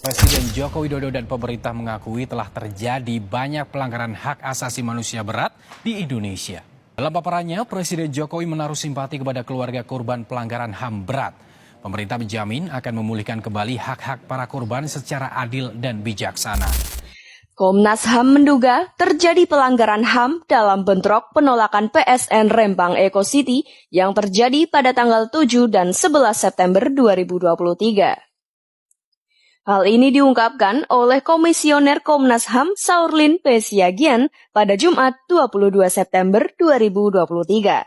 Presiden Joko Widodo dan pemerintah mengakui telah terjadi banyak pelanggaran hak asasi manusia berat di Indonesia. Dalam paparannya, Presiden Jokowi menaruh simpati kepada keluarga korban pelanggaran HAM berat. Pemerintah menjamin akan memulihkan kembali hak-hak para korban secara adil dan bijaksana. Komnas HAM menduga terjadi pelanggaran HAM dalam bentrok penolakan PSN Rempang Eco City yang terjadi pada tanggal 7 dan 11 September 2023. Hal ini diungkapkan oleh Komisioner Komnas HAM Saurlin P. Siagian pada Jumat 22 September 2023.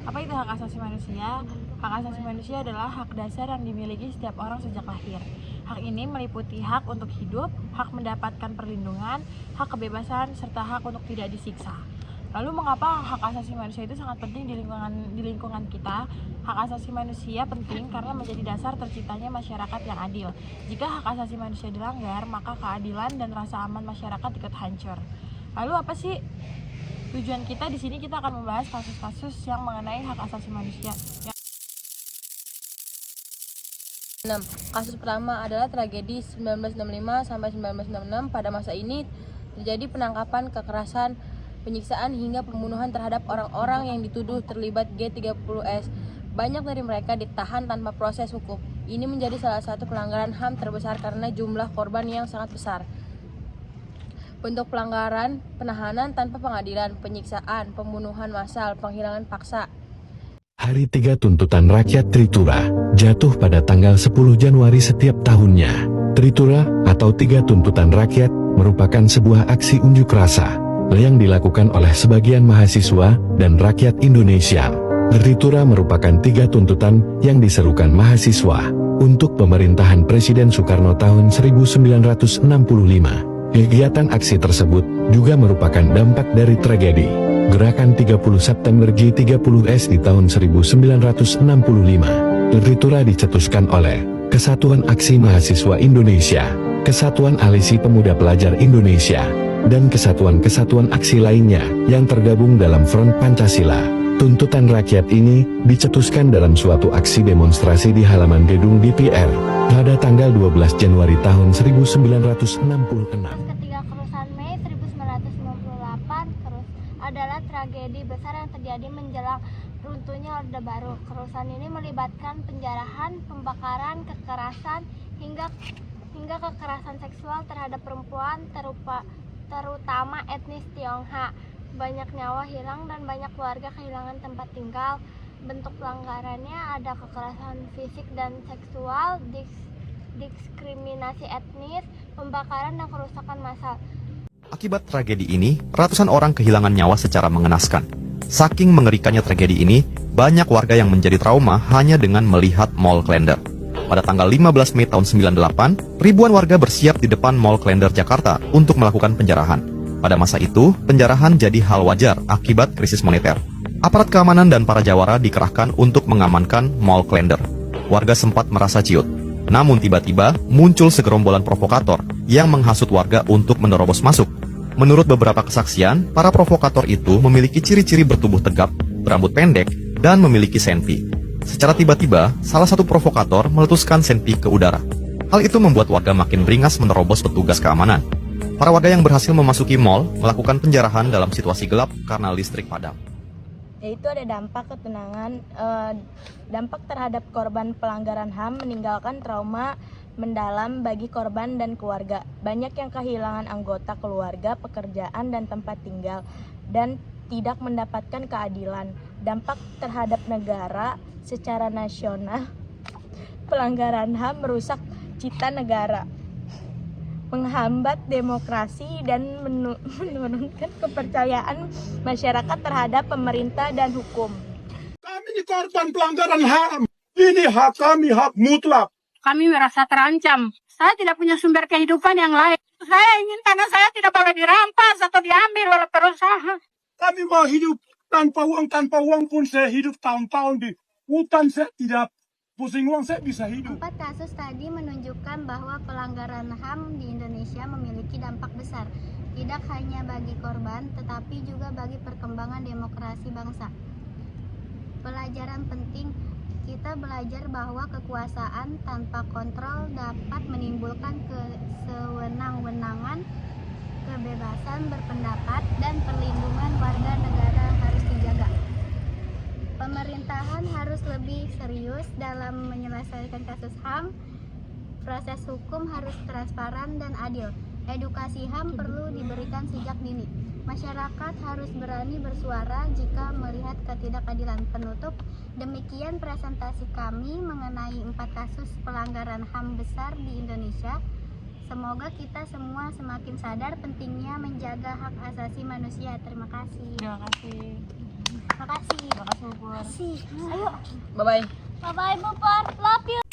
Apa itu hak asasi manusia? Hak asasi manusia adalah hak dasar yang dimiliki setiap orang sejak lahir. Hak ini meliputi hak untuk hidup, hak mendapatkan perlindungan, hak kebebasan, serta hak untuk tidak disiksa. Lalu mengapa hak asasi manusia itu sangat penting di lingkungan kita? Hak asasi manusia penting karena menjadi dasar terciptanya masyarakat yang adil. Jika hak asasi manusia dilanggar, maka keadilan dan rasa aman masyarakat ikut hancur. Lalu apa sih tujuan kita di sini? Kita akan membahas kasus-kasus yang mengenai hak asasi manusia. Kasus pertama adalah tragedi 1965 sampai 1966. Pada masa ini terjadi penangkapan, kekerasan, penyiksaan hingga pembunuhan terhadap orang-orang yang dituduh terlibat G30S. Banyak dari mereka ditahan tanpa proses hukum. Ini menjadi salah satu pelanggaran HAM terbesar karena jumlah korban yang sangat besar. Bentuk pelanggaran: penahanan tanpa pengadilan, penyiksaan, pembunuhan massal, penghilangan paksa. Hari 3 tuntutan rakyat Tritura jatuh pada tanggal 10 Januari setiap tahunnya. Tritura atau 3 tuntutan rakyat merupakan sebuah aksi unjuk rasa yang dilakukan oleh sebagian mahasiswa dan rakyat Indonesia. Tritura merupakan 3 tuntutan yang diserukan mahasiswa untuk pemerintahan Presiden Soekarno tahun 1965. Kegiatan aksi tersebut juga merupakan dampak dari tragedi Gerakan 30 September G30S di tahun 1965. Tritura dicetuskan oleh Kesatuan Aksi Mahasiswa Indonesia, Kesatuan Alisi Pemuda Pelajar Indonesia, dan kesatuan-kesatuan aksi lainnya yang tergabung dalam Front Pancasila. Tuntutan rakyat ini dicetuskan dalam suatu aksi demonstrasi di halaman gedung DPR pada tanggal 12 Januari tahun 1966. Ketika kerusuhan Mei 1998 adalah tragedi besar yang terjadi menjelang runtuhnya Orde Baru. Kerusuhan ini melibatkan penjarahan, pembakaran, kekerasan, hingga kekerasan seksual terhadap perempuan, terutama etnis Tionghoa. Banyak nyawa hilang dan banyak keluarga kehilangan tempat tinggal. Bentuk pelanggarannya ada kekerasan fisik dan seksual, diskriminasi etnis, pembakaran dan kerusakan massal. Akibat tragedi ini, ratusan orang kehilangan nyawa secara mengenaskan. Saking mengerikannya tragedi ini, banyak warga yang menjadi trauma hanya dengan melihat Mall Klender. Pada tanggal 15 Mei tahun 98, ribuan warga bersiap di depan Mall Klender Jakarta untuk melakukan penjarahan. Pada masa itu, penjarahan jadi hal wajar akibat krisis moneter. Aparat keamanan dan para jawara dikerahkan untuk mengamankan Mall Klender. Warga sempat merasa ciut. Namun tiba-tiba muncul segerombolan provokator yang menghasut warga untuk menerobos masuk. Menurut beberapa kesaksian, para provokator itu memiliki ciri-ciri bertubuh tegap, berambut pendek, dan memiliki senpi. Secara tiba-tiba, salah satu provokator meletuskan senpi ke udara. Hal itu membuat warga makin beringas menerobos petugas keamanan. Para warga yang berhasil memasuki mal melakukan penjarahan dalam situasi gelap karena listrik padam. Yaitu ada dampak terhadap korban pelanggaran HAM meninggalkan trauma mendalam bagi korban dan keluarga. Banyak yang kehilangan anggota keluarga, pekerjaan, dan tempat tinggal, dan tidak mendapatkan keadilan. Dampak terhadap negara secara nasional, pelanggaran HAM merusak citra negara, menghambat demokrasi, dan menurunkan kepercayaan masyarakat terhadap pemerintah dan hukum. Kami ini korban pelanggaran HAM. Ini hak kami, hak mutlak. Kami merasa terancam. Saya tidak punya sumber kehidupan yang lain. Saya ingin karena saya tidak boleh dirampas atau diambil oleh perusahaan. Kami mau hidup tanpa uang pun saya hidup tahun-tahun di hutan, saya tidak pusing uang, saya bisa hidup. 4 kasus tadi menunjukkan bahwa pelanggaran HAM di Indonesia memiliki dampak besar, tidak hanya bagi korban, tetapi juga bagi perkembangan demokrasi bangsa. Pelajaran penting, kita belajar bahwa kekuasaan tanpa kontrol dapat menimbulkan kesewenang-wenangan, kebebasan berpendapat, dan perlindungan warga negara harus dijaga. Pemerintahan harus lebih serius dalam menyelesaikan kasus HAM. Proses hukum harus transparan dan adil. Edukasi HAM perlu diberikan sejak dini. Masyarakat harus berani bersuara jika melihat ketidakadilan. Penutup, demikian presentasi kami mengenai 4 kasus pelanggaran HAM besar di Indonesia. Semoga kita semua semakin sadar pentingnya menjaga hak asasi manusia. Terima kasih. Terima kasih. Terima kasih. Terima kasih, Bu Pur. Ayo. Bye-bye. Bye-bye, Bu Pur. Love you.